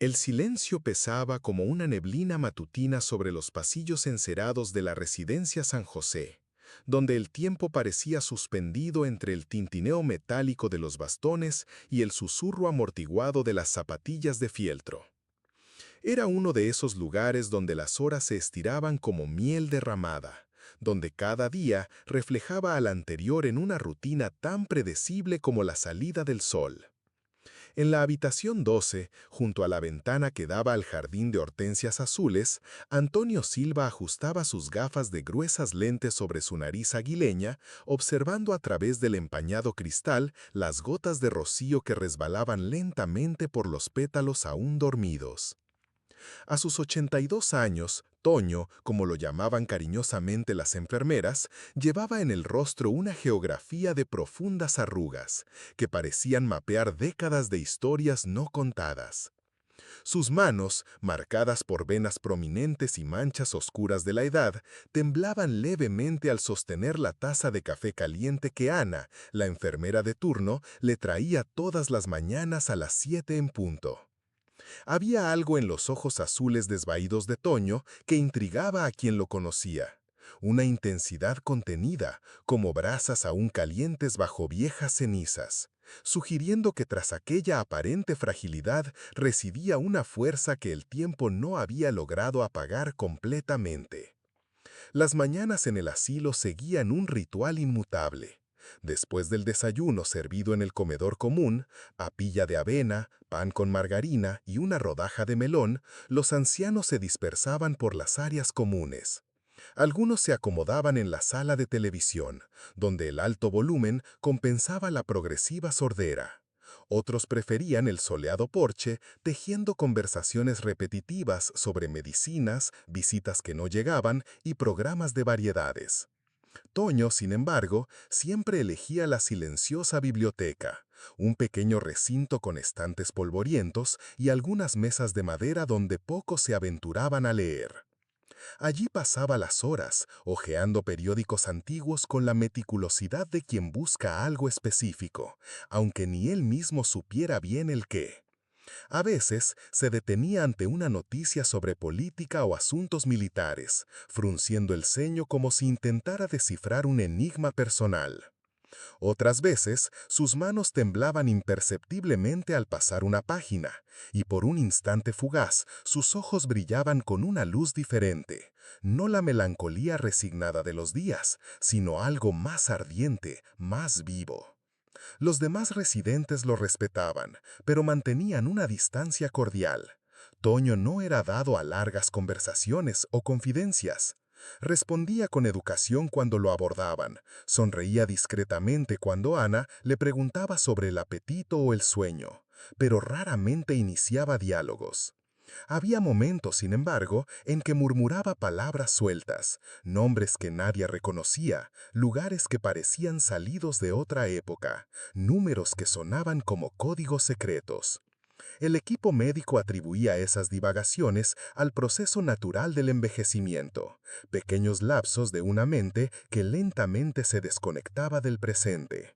El silencio pesaba como una neblina matutina sobre los pasillos encerados de la residencia San José, donde el tiempo parecía suspendido entre el tintineo metálico de los bastones y el susurro amortiguado de las zapatillas de fieltro. Era uno de esos lugares donde las horas se estiraban como miel derramada, donde cada día reflejaba al anterior en una rutina tan predecible como la salida del sol. En la habitación 12, junto a la ventana que daba al jardín de hortensias azules, Antonio Silva ajustaba sus gafas de gruesas lentes sobre su nariz aguileña, observando a través del empañado cristal las gotas de rocío que resbalaban lentamente por los pétalos aún dormidos. A sus 82 años, Toño, como lo llamaban cariñosamente las enfermeras, llevaba en el rostro una geografía de profundas arrugas, que parecían mapear décadas de historias no contadas. Sus manos, marcadas por venas prominentes y manchas oscuras de la edad, temblaban levemente al sostener la taza de café caliente que Ana, la enfermera de turno, le traía todas las mañanas a las 7 en punto. Había algo en los ojos azules desvaídos de Toño que intrigaba a quien lo conocía. Una intensidad contenida, como brasas aún calientes bajo viejas cenizas, sugiriendo que tras aquella aparente fragilidad residía una fuerza que el tiempo no había logrado apagar completamente. Las mañanas en el asilo seguían un ritual inmutable. Después del desayuno servido en el comedor común, papilla de avena, pan con margarina y una rodaja de melón, los ancianos se dispersaban por las áreas comunes. Algunos se acomodaban en la sala de televisión, donde el alto volumen compensaba la progresiva sordera. Otros preferían el soleado porche, tejiendo conversaciones repetitivas sobre medicinas, visitas que no llegaban y programas de variedades. Toño, sin embargo, siempre elegía la silenciosa biblioteca, un pequeño recinto con estantes polvorientos y algunas mesas de madera donde pocos se aventuraban a leer. Allí pasaba las horas, hojeando periódicos antiguos con la meticulosidad de quien busca algo específico, aunque ni él mismo supiera bien el qué. A veces se detenía ante una noticia sobre política o asuntos militares, frunciendo el ceño como si intentara descifrar un enigma personal. Otras veces, sus manos temblaban imperceptiblemente al pasar una página, y por un instante fugaz, sus ojos brillaban con una luz diferente, no la melancolía resignada de los días, sino algo más ardiente, más vivo. Los demás residentes lo respetaban, pero mantenían una distancia cordial. Toño no era dado a largas conversaciones o confidencias. Respondía con educación cuando lo abordaban, sonreía discretamente cuando Ana le preguntaba sobre el apetito o el sueño, pero raramente iniciaba diálogos. Había momentos, sin embargo, en que murmuraba palabras sueltas, nombres que nadie reconocía, lugares que parecían salidos de otra época, números que sonaban como códigos secretos. El equipo médico atribuía esas divagaciones al proceso natural del envejecimiento, pequeños lapsos de una mente que lentamente se desconectaba del presente.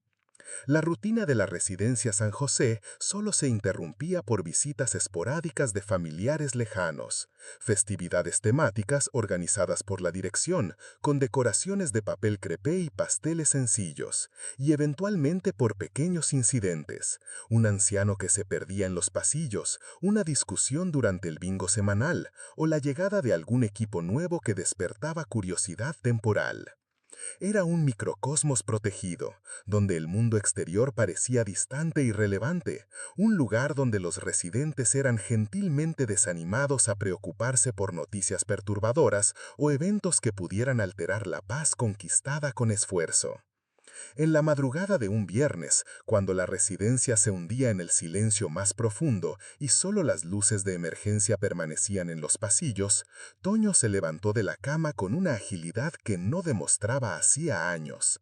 La rutina de la residencia San José solo se interrumpía por visitas esporádicas de familiares lejanos, festividades temáticas organizadas por la dirección, con decoraciones de papel crepé y pasteles sencillos, y eventualmente por pequeños incidentes, un anciano que se perdía en los pasillos, una discusión durante el bingo semanal, o la llegada de algún equipo nuevo que despertaba curiosidad temporal. Era un microcosmos protegido, donde el mundo exterior parecía distante y irrelevante, un lugar donde los residentes eran gentilmente desanimados a preocuparse por noticias perturbadoras o eventos que pudieran alterar la paz conquistada con esfuerzo. En la madrugada de un viernes, cuando la residencia se hundía en el silencio más profundo y solo las luces de emergencia permanecían en los pasillos, Toño se levantó de la cama con una agilidad que no demostraba hacía años.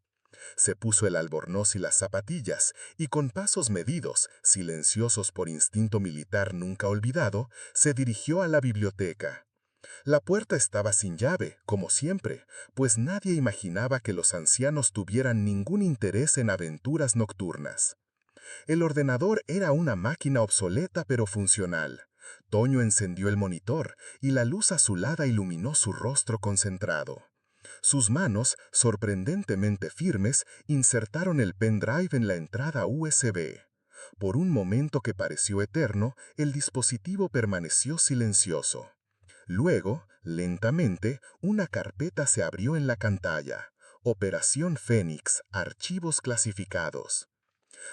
Se puso el albornoz y las zapatillas, y con pasos medidos, silenciosos por instinto militar nunca olvidado, se dirigió a la biblioteca. La puerta estaba sin llave, como siempre, pues nadie imaginaba que los ancianos tuvieran ningún interés en aventuras nocturnas. El ordenador era una máquina obsoleta pero funcional. Toño encendió el monitor y la luz azulada iluminó su rostro concentrado. Sus manos, sorprendentemente firmes, insertaron el pendrive en la entrada USB. Por un momento que pareció eterno, el dispositivo permaneció silencioso. Luego, lentamente, una carpeta se abrió en la pantalla. Operación Fénix, archivos clasificados.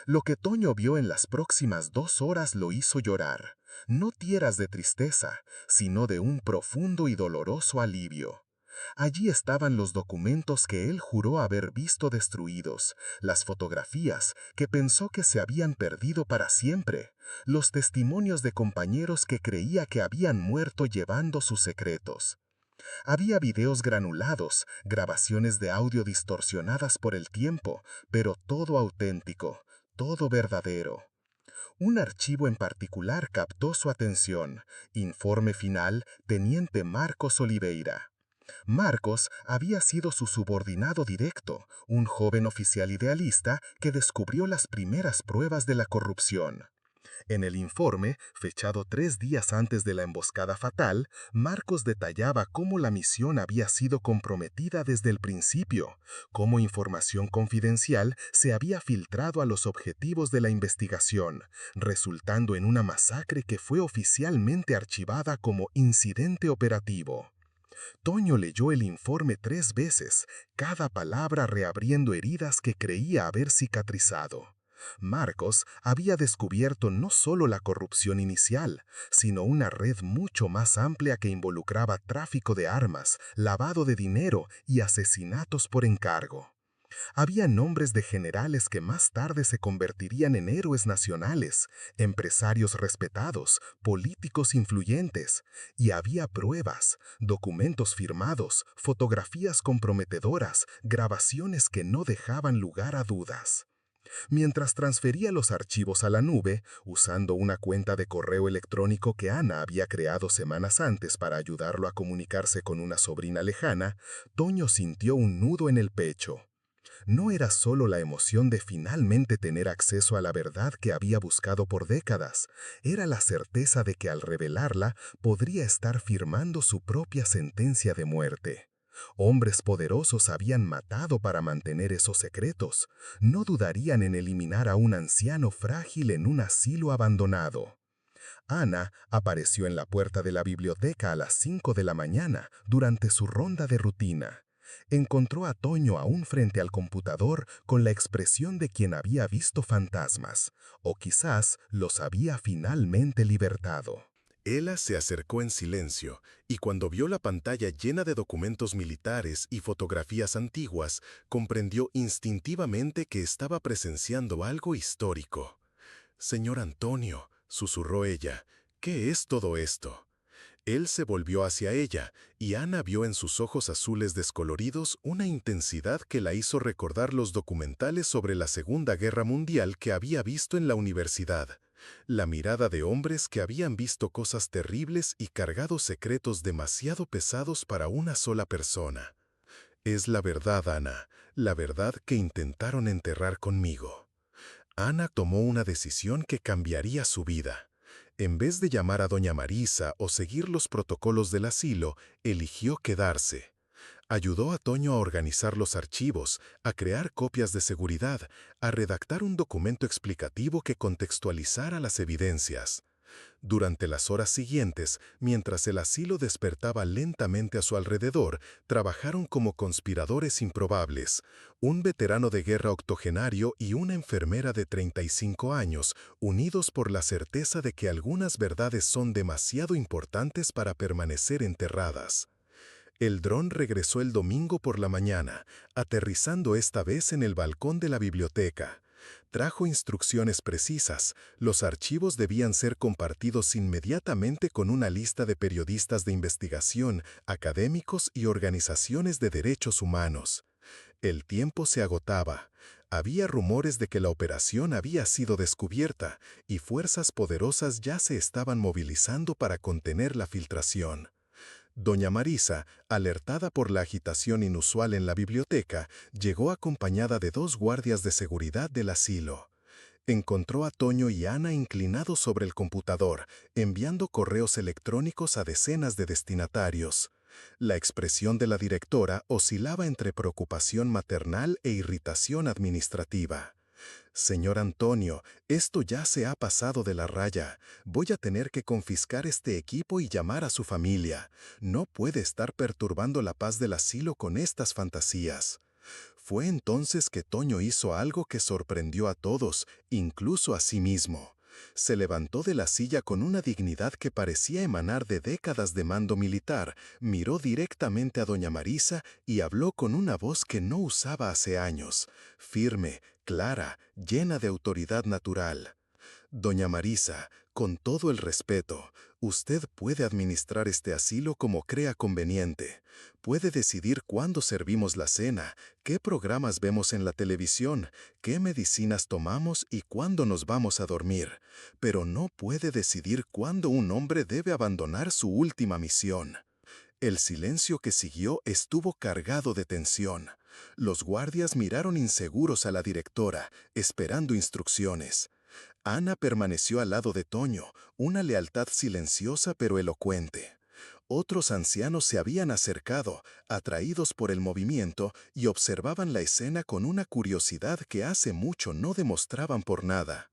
Lo que Toño vio en las próximas 2 horas lo hizo llorar, no tieras de tristeza, sino de un profundo y doloroso alivio. Allí estaban los documentos que él juró haber visto destruidos, las fotografías que pensó que se habían perdido para siempre, los testimonios de compañeros que creía que habían muerto llevando sus secretos. Había videos granulados, grabaciones de audio distorsionadas por el tiempo, pero todo auténtico, todo verdadero. Un archivo en particular captó su atención. Informe final, Teniente Marcos Oliveira. Marcos había sido su subordinado directo, un joven oficial idealista que descubrió las primeras pruebas de la corrupción. En el informe, fechado 3 días antes de la emboscada fatal, Marcos detallaba cómo la misión había sido comprometida desde el principio, cómo información confidencial se había filtrado a los objetivos de la investigación, resultando en una masacre que fue oficialmente archivada como incidente operativo. Toño leyó el informe 3 veces, cada palabra reabriendo heridas que creía haber cicatrizado. Marcos había descubierto no solo la corrupción inicial, sino una red mucho más amplia que involucraba tráfico de armas, lavado de dinero y asesinatos por encargo. Había nombres de generales que más tarde se convertirían en héroes nacionales, empresarios respetados, políticos influyentes, y había pruebas, documentos firmados, fotografías comprometedoras, grabaciones que no dejaban lugar a dudas. Mientras transfería los archivos a la nube, usando una cuenta de correo electrónico que Ana había creado semanas antes para ayudarlo a comunicarse con una sobrina lejana, Toño sintió un nudo en el pecho. No era solo la emoción de finalmente tener acceso a la verdad que había buscado por décadas, era la certeza de que al revelarla podría estar firmando su propia sentencia de muerte. Hombres poderosos habían matado para mantener esos secretos. No dudarían en eliminar a un anciano frágil en un asilo abandonado. Ana apareció en la puerta de la biblioteca a las 5 de la mañana durante su ronda de rutina. Encontró a Toño aún frente al computador con la expresión de quien había visto fantasmas, o quizás los había finalmente libertado. Ella se acercó en silencio, y cuando vio la pantalla llena de documentos militares y fotografías antiguas, comprendió instintivamente que estaba presenciando algo histórico. «Señor Antonio», susurró ella, «¿qué es todo esto?». Él se volvió hacia ella, y Ana vio en sus ojos azules descoloridos una intensidad que la hizo recordar los documentales sobre la Segunda Guerra Mundial que había visto en la universidad. La mirada de hombres que habían visto cosas terribles y cargado secretos demasiado pesados para una sola persona. «Es la verdad, Ana, la verdad que intentaron enterrar conmigo». Ana tomó una decisión que cambiaría su vida. En vez de llamar a doña Marisa o seguir los protocolos del asilo, eligió quedarse. Ayudó a Toño a organizar los archivos, a crear copias de seguridad, a redactar un documento explicativo que contextualizara las evidencias. Durante las horas siguientes, mientras el asilo despertaba lentamente a su alrededor, trabajaron como conspiradores improbables, un veterano de guerra octogenario y una enfermera de 35 años, unidos por la certeza de que algunas verdades son demasiado importantes para permanecer enterradas. El dron regresó el domingo por la mañana, aterrizando esta vez en el balcón de la biblioteca. Trajo instrucciones precisas. Los archivos debían ser compartidos inmediatamente con una lista de periodistas de investigación, académicos y organizaciones de derechos humanos. El tiempo se agotaba. Había rumores de que la operación había sido descubierta y fuerzas poderosas ya se estaban movilizando para contener la filtración. Doña Marisa, alertada por la agitación inusual en la biblioteca, llegó acompañada de 2 guardias de seguridad del asilo. Encontró a Toño y Ana inclinados sobre el computador, enviando correos electrónicos a decenas de destinatarios. La expresión de la directora oscilaba entre preocupación maternal e irritación administrativa. Señor Antonio, esto ya se ha pasado de la raya. Voy a tener que confiscar este equipo y llamar a su familia. No puede estar perturbando la paz del asilo con estas fantasías. Fue entonces que Toño hizo algo que sorprendió a todos, incluso a sí mismo. Se levantó de la silla con una dignidad que parecía emanar de décadas de mando militar, miró directamente a doña Marisa y habló con una voz que no usaba hace años, firme, clara, llena de autoridad natural. Doña Marisa, con todo el respeto, usted puede administrar este asilo como crea conveniente. Puede decidir cuándo servimos la cena, qué programas vemos en la televisión, qué medicinas tomamos y cuándo nos vamos a dormir. Pero no puede decidir cuándo un hombre debe abandonar su última misión. El silencio que siguió estuvo cargado de tensión. Los guardias miraron inseguros a la directora, esperando instrucciones. Ana permaneció al lado de Toño, una lealtad silenciosa pero elocuente. Otros ancianos se habían acercado, atraídos por el movimiento, y observaban la escena con una curiosidad que hace mucho no demostraban por nada.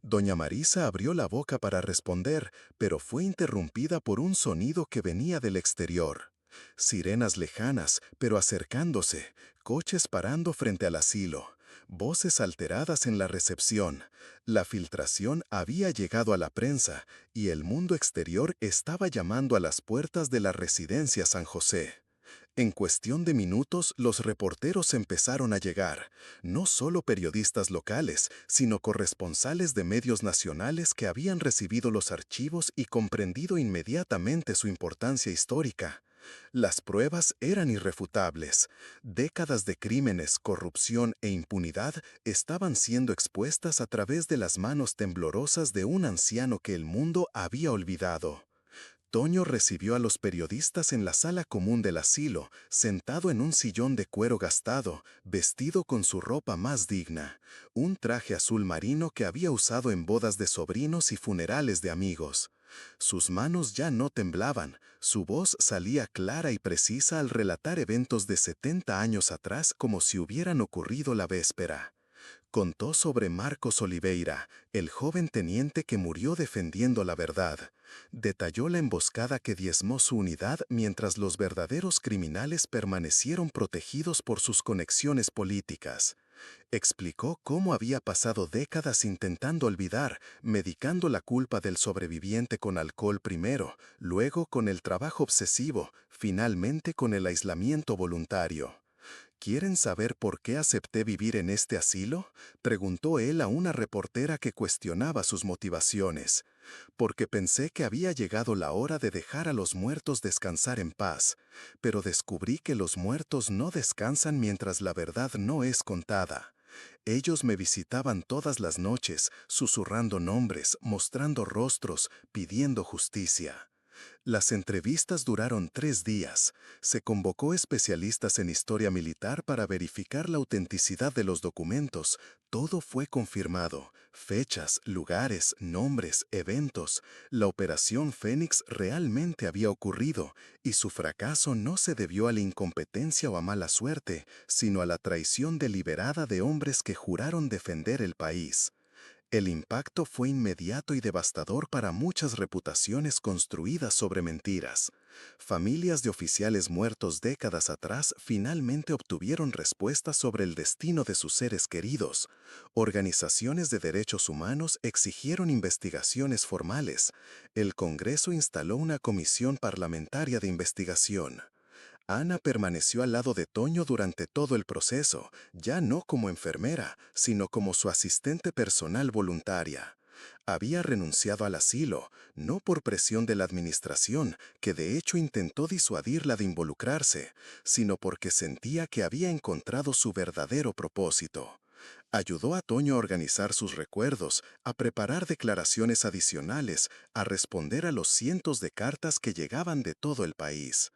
Doña Marisa abrió la boca para responder, pero fue interrumpida por un sonido que venía del exterior. Sirenas lejanas, pero acercándose, coches parando frente al asilo, voces alteradas en la recepción. La filtración había llegado a la prensa y el mundo exterior estaba llamando a las puertas de la residencia San José. En cuestión de minutos, los reporteros empezaron a llegar, no solo periodistas locales, sino corresponsales de medios nacionales que habían recibido los archivos y comprendido inmediatamente su importancia histórica. Las pruebas eran irrefutables. Décadas de crímenes, corrupción e impunidad estaban siendo expuestas a través de las manos temblorosas de un anciano que el mundo había olvidado. Toño recibió a los periodistas en la sala común del asilo, sentado en un sillón de cuero gastado, vestido con su ropa más digna, un traje azul marino que había usado en bodas de sobrinos y funerales de amigos. Sus manos ya no temblaban, su voz salía clara y precisa al relatar eventos de 70 años atrás como si hubieran ocurrido la víspera. Contó sobre Marcos Oliveira, el joven teniente que murió defendiendo la verdad. Detalló la emboscada que diezmó su unidad mientras los verdaderos criminales permanecieron protegidos por sus conexiones políticas. Explicó cómo había pasado décadas intentando olvidar, medicando la culpa del sobreviviente con alcohol primero, luego con el trabajo obsesivo, finalmente con el aislamiento voluntario. ¿Quieren saber por qué acepté vivir en este asilo?, preguntó él a una reportera que cuestionaba sus motivaciones. Porque pensé que había llegado la hora de dejar a los muertos descansar en paz, pero descubrí que los muertos no descansan mientras la verdad no es contada. Ellos me visitaban todas las noches, susurrando nombres, mostrando rostros, pidiendo justicia. Las entrevistas duraron 3 días. Se convocó especialistas en historia militar para verificar la autenticidad de los documentos. Todo fue confirmado. Fechas, lugares, nombres, eventos. La Operación Fénix realmente había ocurrido, y su fracaso no se debió a la incompetencia o a mala suerte, sino a la traición deliberada de hombres que juraron defender el país. El impacto fue inmediato y devastador para muchas reputaciones construidas sobre mentiras. Familias de oficiales muertos décadas atrás finalmente obtuvieron respuestas sobre el destino de sus seres queridos. Organizaciones de derechos humanos exigieron investigaciones formales. El Congreso instaló una comisión parlamentaria de investigación. Ana permaneció al lado de Toño durante todo el proceso, ya no como enfermera, sino como su asistente personal voluntaria. Había renunciado al asilo, no por presión de la administración, que de hecho intentó disuadirla de involucrarse, sino porque sentía que había encontrado su verdadero propósito. Ayudó a Toño a organizar sus recuerdos, a preparar declaraciones adicionales, a responder a los cientos de cartas que llegaban de todo el país.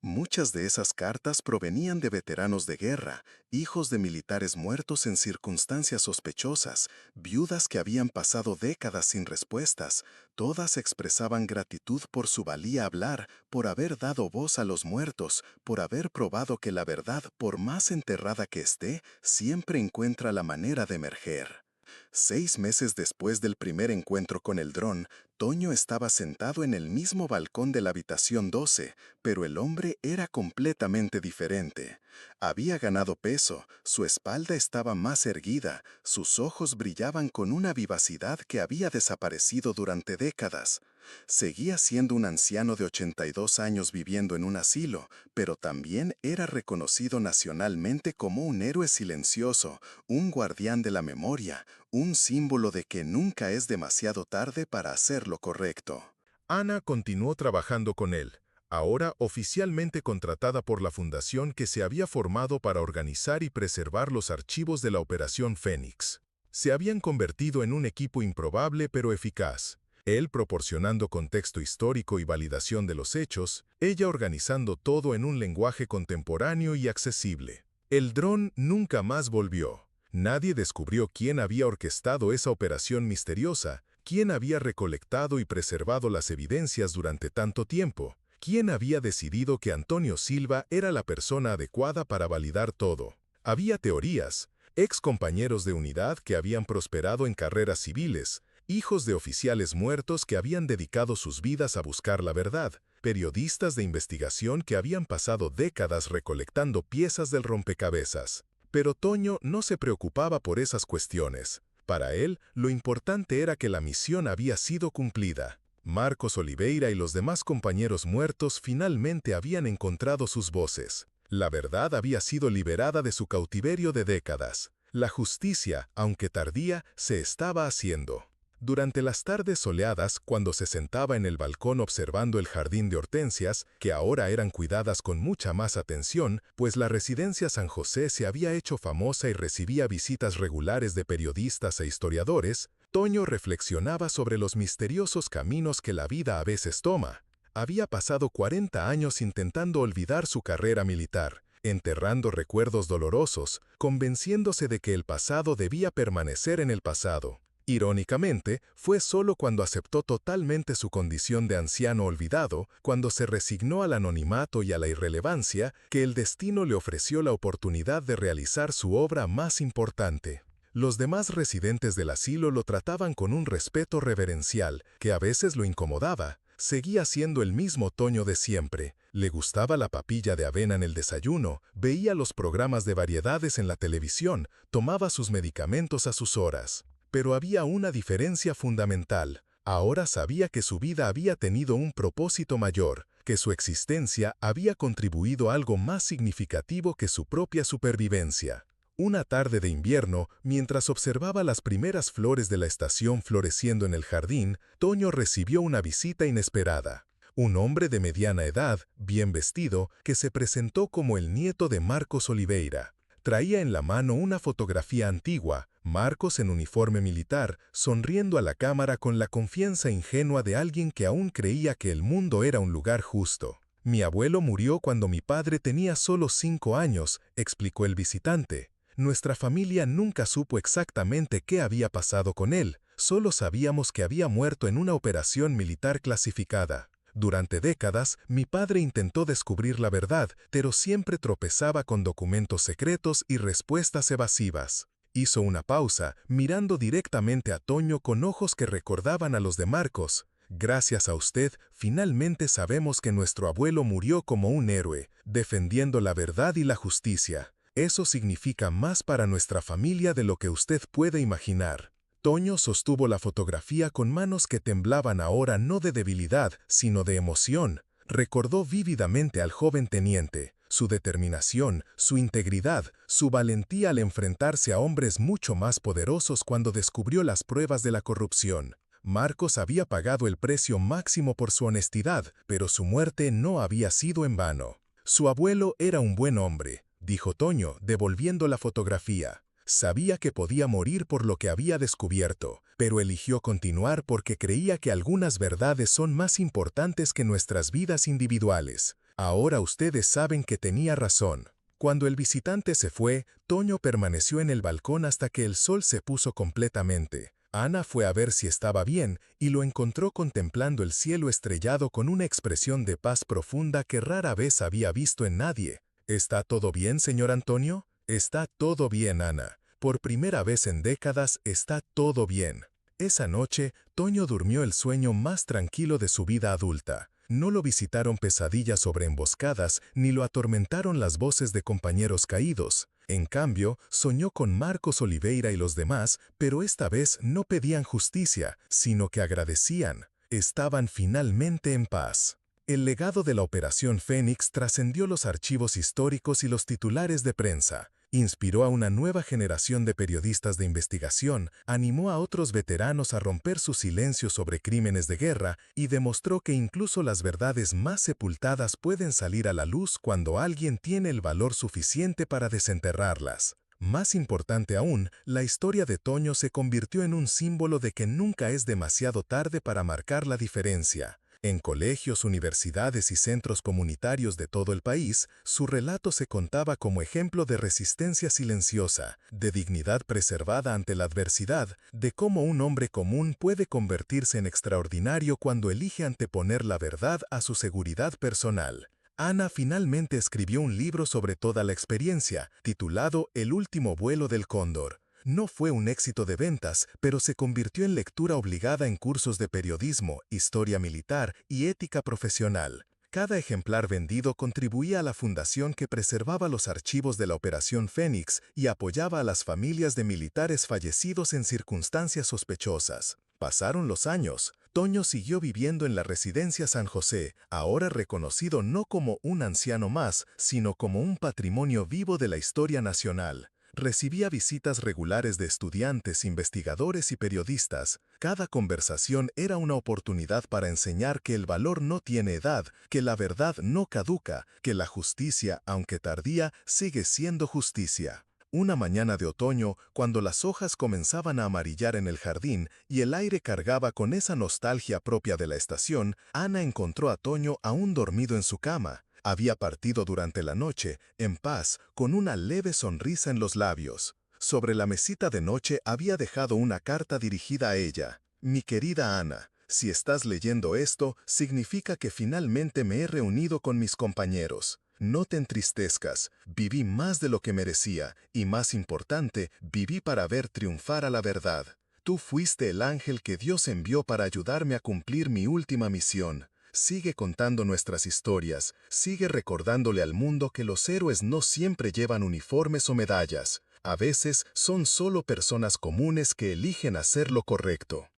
Muchas de esas cartas provenían de veteranos de guerra, hijos de militares muertos en circunstancias sospechosas, viudas que habían pasado décadas sin respuestas. Todas expresaban gratitud por su valía hablar, por haber dado voz a los muertos, por haber probado que la verdad, por más enterrada que esté, siempre encuentra la manera de emerger. 6 meses después del primer encuentro con el dron, Toño estaba sentado en el mismo balcón de la habitación 12, pero el hombre era completamente diferente. Había ganado peso, su espalda estaba más erguida, sus ojos brillaban con una vivacidad que había desaparecido durante décadas. Seguía siendo un anciano de 82 años viviendo en un asilo, pero también era reconocido nacionalmente como un héroe silencioso, un guardián de la memoria, un símbolo de que nunca es demasiado tarde para hacer lo correcto. Ana continuó trabajando con él, ahora oficialmente contratada por la fundación que se había formado para organizar y preservar los archivos de la Operación Fénix. Se habían convertido en un equipo improbable pero eficaz. Él proporcionando contexto histórico y validación de los hechos, ella organizando todo en un lenguaje contemporáneo y accesible. El dron nunca más volvió. Nadie descubrió quién había orquestado esa operación misteriosa, quién había recolectado y preservado las evidencias durante tanto tiempo, quién había decidido que Antonio Silva era la persona adecuada para validar todo. Había teorías, ex compañeros de unidad que habían prosperado en carreras civiles, hijos de oficiales muertos que habían dedicado sus vidas a buscar la verdad, periodistas de investigación que habían pasado décadas recolectando piezas del rompecabezas. Pero Toño no se preocupaba por esas cuestiones. Para él, lo importante era que la misión había sido cumplida. Marcos Oliveira y los demás compañeros muertos finalmente habían encontrado sus voces. La verdad había sido liberada de su cautiverio de décadas. La justicia, aunque tardía, se estaba haciendo. Durante las tardes soleadas, cuando se sentaba en el balcón observando el jardín de hortensias, que ahora eran cuidadas con mucha más atención, pues la residencia San José se había hecho famosa y recibía visitas regulares de periodistas e historiadores, Toño reflexionaba sobre los misteriosos caminos que la vida a veces toma. Había pasado 40 años intentando olvidar su carrera militar, enterrando recuerdos dolorosos, convenciéndose de que el pasado debía permanecer en el pasado. Irónicamente, fue solo cuando aceptó totalmente su condición de anciano olvidado, cuando se resignó al anonimato y a la irrelevancia, que el destino le ofreció la oportunidad de realizar su obra más importante. Los demás residentes del asilo lo trataban con un respeto reverencial, que a veces lo incomodaba. Seguía siendo el mismo Toño de siempre. Le gustaba la papilla de avena en el desayuno, veía los programas de variedades en la televisión, tomaba sus medicamentos a sus horas. Pero había una diferencia fundamental. Ahora sabía que su vida había tenido un propósito mayor, que su existencia había contribuido a algo más significativo que su propia supervivencia. Una tarde de invierno, mientras observaba las primeras flores de la estación floreciendo en el jardín, Toño recibió una visita inesperada. Un hombre de mediana edad, bien vestido, que se presentó como el nieto de Marcos Oliveira. Traía en la mano una fotografía antigua, Marcos en uniforme militar, sonriendo a la cámara con la confianza ingenua de alguien que aún creía que el mundo era un lugar justo. Mi abuelo murió cuando mi padre tenía solo 5 años, explicó el visitante. Nuestra familia nunca supo exactamente qué había pasado con él, solo sabíamos que había muerto en una operación militar clasificada. Durante décadas, mi padre intentó descubrir la verdad, pero siempre tropezaba con documentos secretos y respuestas evasivas. Hizo una pausa, mirando directamente a Toño con ojos que recordaban a los de Marcos. Gracias a usted, finalmente sabemos que nuestro abuelo murió como un héroe, defendiendo la verdad y la justicia. Eso significa más para nuestra familia de lo que usted puede imaginar. Toño sostuvo la fotografía con manos que temblaban ahora no de debilidad, sino de emoción. Recordó vívidamente al joven teniente, su determinación, su integridad, su valentía al enfrentarse a hombres mucho más poderosos cuando descubrió las pruebas de la corrupción. Marcos había pagado el precio máximo por su honestidad, pero su muerte no había sido en vano. Su abuelo era un buen hombre, dijo Toño, devolviendo la fotografía. Sabía que podía morir por lo que había descubierto, pero eligió continuar porque creía que algunas verdades son más importantes que nuestras vidas individuales. Ahora ustedes saben que tenía razón. Cuando el visitante se fue, Toño permaneció en el balcón hasta que el sol se puso completamente. Ana fue a ver si estaba bien y lo encontró contemplando el cielo estrellado con una expresión de paz profunda que rara vez había visto en nadie. ¿Está todo bien, señor Antonio? Está todo bien, Ana. Por primera vez en décadas está todo bien. Esa noche, Toño durmió el sueño más tranquilo de su vida adulta. No lo visitaron pesadillas sobre emboscadas, ni lo atormentaron las voces de compañeros caídos. En cambio, soñó con Marcos Oliveira y los demás, pero esta vez no pedían justicia, sino que agradecían. Estaban finalmente en paz. El legado de la Operación Fénix trascendió los archivos históricos y los titulares de prensa. Inspiró a una nueva generación de periodistas de investigación, animó a otros veteranos a romper su silencio sobre crímenes de guerra y demostró que incluso las verdades más sepultadas pueden salir a la luz cuando alguien tiene el valor suficiente para desenterrarlas. Más importante aún, la historia de Toño se convirtió en un símbolo de que nunca es demasiado tarde para marcar la diferencia. En colegios, universidades y centros comunitarios de todo el país, su relato se contaba como ejemplo de resistencia silenciosa, de dignidad preservada ante la adversidad, de cómo un hombre común puede convertirse en extraordinario cuando elige anteponer la verdad a su seguridad personal. Ana finalmente escribió un libro sobre toda la experiencia, titulado El último vuelo del cóndor. No fue un éxito de ventas, pero se convirtió en lectura obligada en cursos de periodismo, historia militar y ética profesional. Cada ejemplar vendido contribuía a la fundación que preservaba los archivos de la Operación Fénix y apoyaba a las familias de militares fallecidos en circunstancias sospechosas. Pasaron los años. Toño siguió viviendo en la Residencia San José, ahora reconocido no como un anciano más, sino como un patrimonio vivo de la historia nacional. Recibía visitas regulares de estudiantes, investigadores y periodistas. Cada conversación era una oportunidad para enseñar que el valor no tiene edad, que la verdad no caduca, que la justicia, aunque tardía, sigue siendo justicia. Una mañana de otoño, cuando las hojas comenzaban a amarillar en el jardín y el aire cargaba con esa nostalgia propia de la estación, Ana encontró a Toño aún dormido en su cama. Había partido durante la noche, en paz, con una leve sonrisa en los labios. Sobre la mesita de noche había dejado una carta dirigida a ella. Mi querida Ana, si estás leyendo esto, significa que finalmente me he reunido con mis compañeros. No te entristezcas, viví más de lo que merecía, y más importante, viví para ver triunfar a la verdad. Tú fuiste el ángel que Dios envió para ayudarme a cumplir mi última misión. Sigue contando nuestras historias, sigue recordándole al mundo que los héroes no siempre llevan uniformes o medallas. A veces son solo personas comunes que eligen hacer lo correcto.